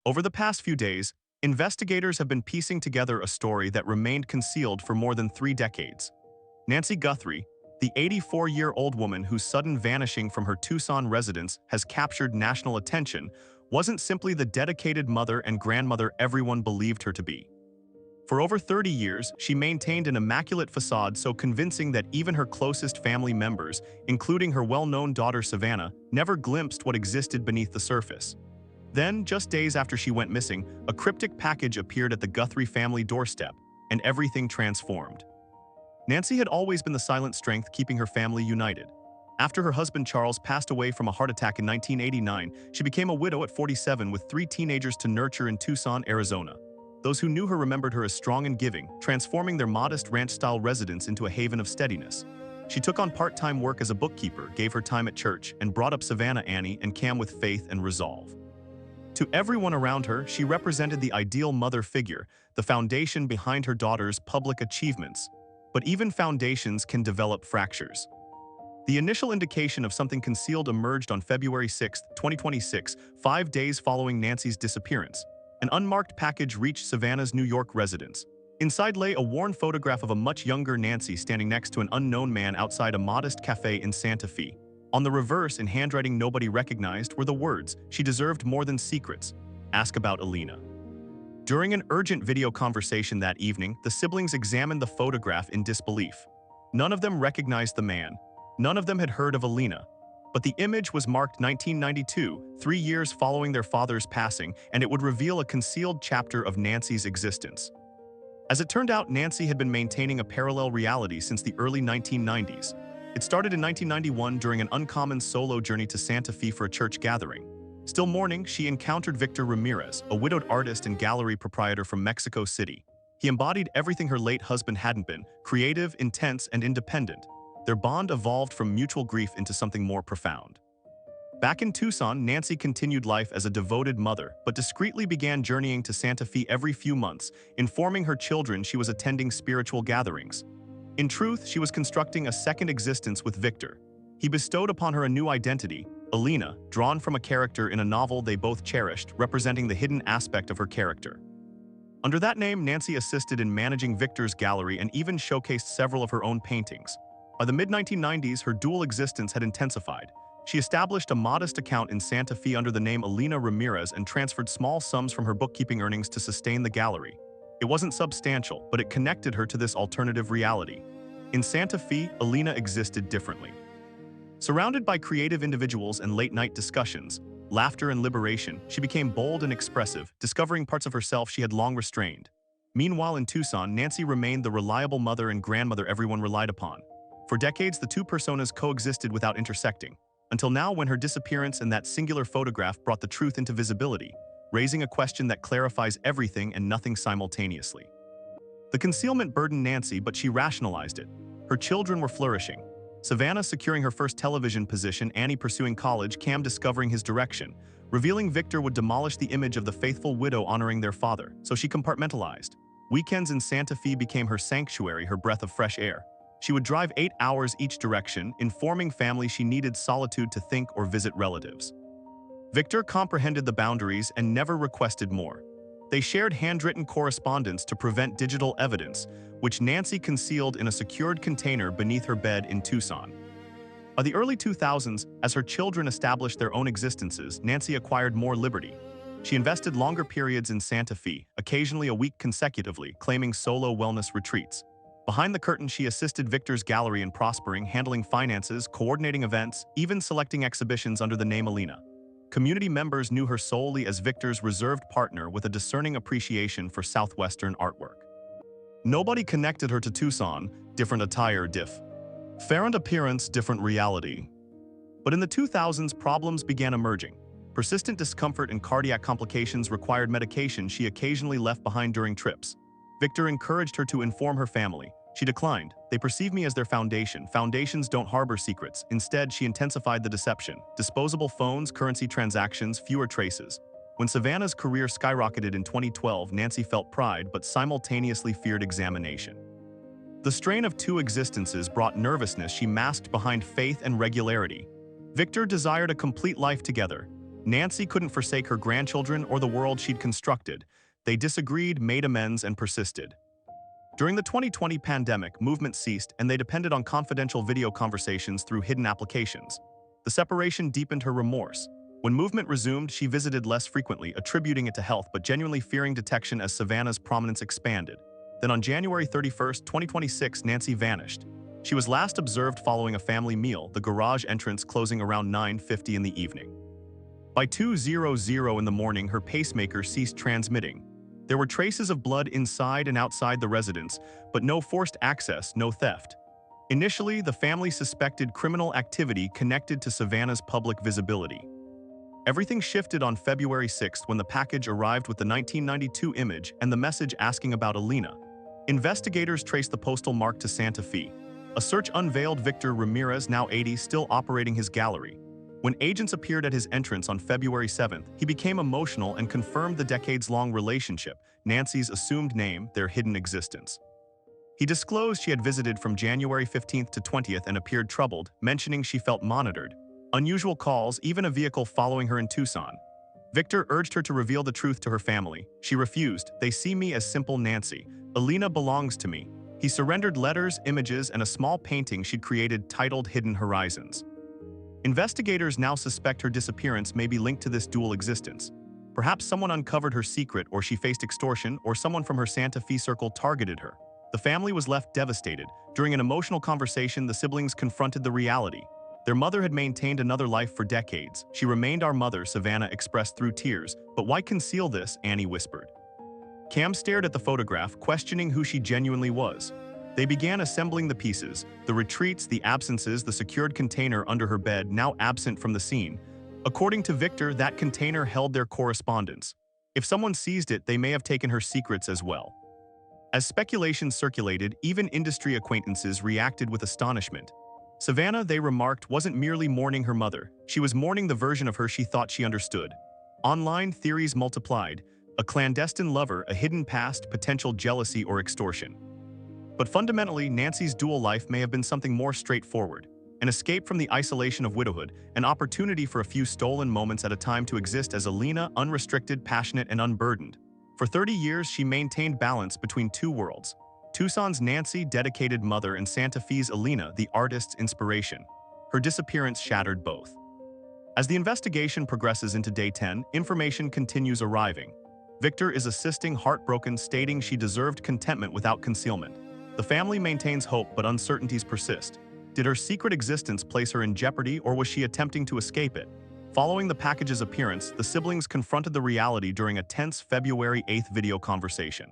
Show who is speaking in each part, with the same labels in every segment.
Speaker 1: Over the past few days, investigators have been piecing together a story that remained concealed for more than 3 decades. Nancy Guthrie, the 84-year-old woman whose sudden vanishing from her Tucson residence has captured national attention, wasn't simply the dedicated mother and grandmother everyone believed her to be. For over 30 years, she maintained an immaculate facade so convincing that even her closest family members, including her well-known daughter Savannah, never glimpsed what existed beneath the surface. Then, just days after she went missing, a cryptic package appeared at the Guthrie family doorstep, and everything transformed. Nancy had always been the silent strength keeping her family united. After her husband Charles passed away from a heart attack in 1989, she became a widow at 47 with 3 teenagers to nurture in Tucson, Arizona. Those who knew her remembered her as strong and giving, transforming their modest ranch-style residence into a haven of steadiness. She took on part-time work as a bookkeeper, gave her time at church, and brought up Savannah, Annie, and Cam with faith and resolve. To everyone around her, she represented the ideal mother figure, the foundation behind her daughter's public achievements. But even foundations can develop fractures. The initial indication of something concealed emerged on February 6, 2026, 5 days following Nancy's disappearance. An unmarked package reached Savannah's New York residence. Inside lay a worn photograph of a much younger Nancy standing next to an unknown man outside a modest cafe in Santa Fe. On the reverse, in handwriting nobody recognized, were the words, "She deserved more than secrets. Ask about Elena." During an urgent video conversation that evening, the siblings examined the photograph in disbelief. None of them recognized the man. None of them had heard of Elena. But the image was marked 1992, 3 years following their father's passing, and it would reveal a concealed chapter of Nancy's existence. As it turned out, Nancy had been maintaining a parallel reality since the early 1990s. It started in 1991 during an uncommon solo journey to Santa Fe for a church gathering. Still mourning, she encountered Victor Ramirez, a widowed artist and gallery proprietor from Mexico City. He embodied everything her late husband hadn't been: creative, intense, and independent. Their bond evolved from mutual grief into something more profound. Back in Tucson, Nancy continued life as a devoted mother, but discreetly began journeying to Santa Fe every few months, informing her children she was attending spiritual gatherings. In truth, she was constructing a second existence with Victor. He bestowed upon her a new identity, Elena, drawn from a character in a novel they both cherished, representing the hidden aspect of her character. Under that name, Nancy assisted in managing Victor's gallery and even showcased several of her own paintings. By the mid-1990s, her dual existence had intensified. She established a modest account in Santa Fe under the name Elena Ramirez and transferred small sums from her bookkeeping earnings to sustain the gallery. It wasn't substantial, but it connected her to this alternative reality. In Santa Fe, Elena existed differently. Surrounded by creative individuals and late-night discussions, laughter and liberation, she became bold and expressive, discovering parts of herself she had long restrained. Meanwhile, in Tucson, Nancy remained the reliable mother and grandmother everyone relied upon. For decades, the two personas coexisted without intersecting, until now when her disappearance and that singular photograph brought the truth into visibility, raising a question that clarifies everything and nothing simultaneously. The concealment burdened Nancy, but she rationalized it. Her children were flourishing. Savannah securing her first television position, Annie pursuing college, Cam discovering his direction. Revealing Victor would demolish the image of the faithful widow honoring their father, so she compartmentalized. Weekends in Santa Fe became her sanctuary, her breath of fresh air. She would drive 8 hours each direction, informing family she needed solitude to think or visit relatives. Victor comprehended the boundaries and never requested more. They shared handwritten correspondence to prevent digital evidence, which Nancy concealed in a secured container beneath her bed in Tucson. By the early 2000s, as her children established their own existences, Nancy acquired more liberty. She invested longer periods in Santa Fe, occasionally a week consecutively, claiming solo wellness retreats. Behind the curtain, she assisted Victor's gallery in prospering, handling finances, coordinating events, even selecting exhibitions under the name Elena. Community members knew her solely as Victor's reserved partner with a discerning appreciation for Southwestern artwork. Nobody connected her to Tucson, different attire, different appearance, different reality. But in the 2000s, problems began emerging. Persistent discomfort and cardiac complications required medication she occasionally left behind during trips. Victor encouraged her to inform her family. She declined. They perceive me as their foundation. Foundations don't harbor secrets. Instead, she intensified the deception. Disposable phones, currency transactions, fewer traces. When Savannah's career skyrocketed in 2012, Nancy felt pride but simultaneously feared examination. The strain of two existences brought nervousness she masked behind faith and regularity. Victor desired a complete life together. Nancy couldn't forsake her grandchildren or the world she'd constructed. They disagreed, made amends, and persisted. During the 2020 pandemic, movement ceased and they depended on confidential video conversations through hidden applications. The separation deepened her remorse. When movement resumed, she visited less frequently, attributing it to health but genuinely fearing detection as Savannah's prominence expanded. Then on January 31, 2026, Nancy vanished. She was last observed following a family meal, the garage entrance closing around 9:50 in the evening. By 2:00 in the morning, her pacemaker ceased transmitting. There were traces of blood inside and outside the residence, but no forced access, no theft. Initially, the family suspected criminal activity connected to Savannah's public visibility. Everything shifted on February 6 when the package arrived with the 1992 image and the message asking about Elena. Investigators traced the postal mark to Santa Fe. A search unveiled Victor Ramirez, now 80, still operating his gallery. When agents appeared at his entrance on February 7, he became emotional and confirmed the decades-long relationship, Nancy's assumed name, their hidden existence. He disclosed she had visited from January 15 to 20 and appeared troubled, mentioning she felt monitored. Unusual calls, even a vehicle following her in Tucson. Victor urged her to reveal the truth to her family. She refused. "They see me as simple Nancy. Elena belongs to me." He surrendered letters, images, and a small painting she'd created titled Hidden Horizons. Investigators now suspect her disappearance may be linked to this dual existence. Perhaps someone uncovered her secret, or she faced extortion, or someone from her Santa Fe circle targeted her. The family was left devastated. During an emotional conversation, the siblings confronted the reality. Their mother had maintained another life for decades. "She remained our mother," Savannah expressed through tears. "But why conceal this?" Annie whispered. Cam stared at the photograph, questioning who she genuinely was. They began assembling the pieces, the retreats, the absences, the secured container under her bed, now absent from the scene. According to Victor, that container held their correspondence. If someone seized it, they may have taken her secrets as well. As speculation circulated, even industry acquaintances reacted with astonishment. Savannah, they remarked, wasn't merely mourning her mother. She was mourning the version of her she thought she understood. Online theories multiplied: a clandestine lover, a hidden past, potential jealousy or extortion. But fundamentally, Nancy's dual life may have been something more straightforward. An escape from the isolation of widowhood, an opportunity for a few stolen moments at a time to exist as Elena, unrestricted, passionate, and unburdened. For 30 years, she maintained balance between two worlds. Tucson's Nancy, dedicated mother, and Santa Fe's Elena, the artist's inspiration. Her disappearance shattered both. As the investigation progresses into day 10, information continues arriving. Victor is assisting, heartbroken, stating she deserved contentment without concealment. The family maintains hope, but uncertainties persist. Did her secret existence place her in jeopardy, or was she attempting to escape it? Following the package's appearance, the siblings confronted the reality during a tense February 8 video conversation.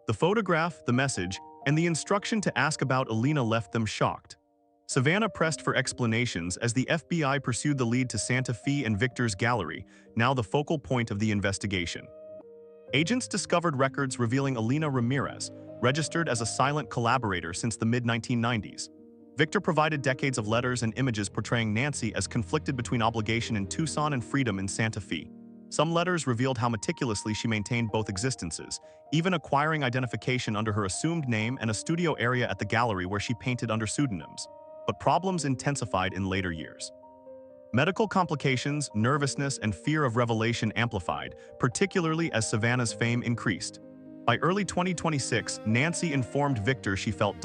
Speaker 1: The photograph, the message, and the instruction to ask about Elena left them shocked. Savannah pressed for explanations as the FBI pursued the lead to Santa Fe and Victor's gallery, now the focal point of the investigation. Agents discovered records revealing Elena Ramirez, registered as a silent collaborator since the mid-1990s. Victor provided decades of letters and images portraying Nancy as conflicted between obligation in Tucson and freedom in Santa Fe. Some letters revealed how meticulously she maintained both existences, even acquiring identification under her assumed name and a studio area at the gallery where she painted under pseudonyms. But problems intensified in later years. Medical complications, nervousness, and fear of revelation amplified, particularly as Savannah's fame increased. By early 2026, Nancy informed Victor she felt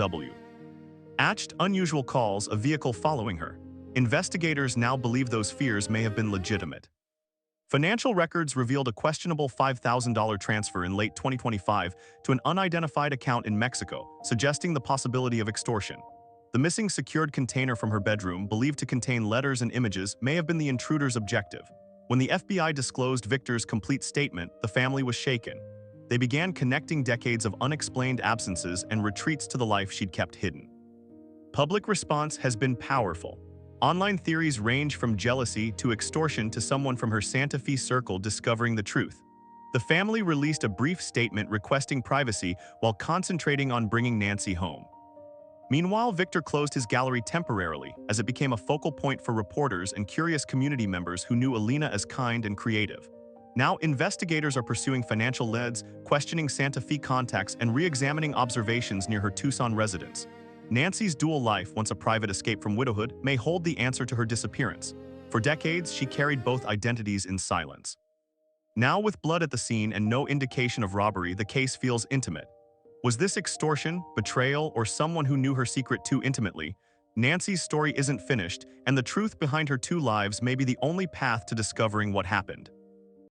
Speaker 1: unusual calls, a vehicle following her. Investigators now believe those fears may have been legitimate. Financial records revealed a questionable $5,000 transfer in late 2025 to an unidentified account in Mexico, suggesting the possibility of extortion. The missing secured container from her bedroom, believed to contain letters and images, may have been the intruder's objective. When the FBI disclosed Victor's complete statement, the family was shaken. They began connecting decades of unexplained absences and retreats to the life she'd kept hidden. Public response has been powerful. Online theories range from jealousy to extortion to someone from her Santa Fe circle discovering the truth. The family released a brief statement requesting privacy while concentrating on bringing Nancy home. Meanwhile, Victor closed his gallery temporarily as it became a focal point for reporters and curious community members who knew Elena as kind and creative. Now, investigators are pursuing financial leads, questioning Santa Fe contacts, and re-examining observations near her Tucson residence. Nancy's dual life, once a private escape from widowhood, may hold the answer to her disappearance. For decades, she carried both identities in silence. Now, with blood at the scene and no indication of robbery, the case feels intimate. Was this extortion, betrayal, or someone who knew her secret too intimately? Nancy's story isn't finished, and the truth behind her two lives may be the only path to discovering what happened.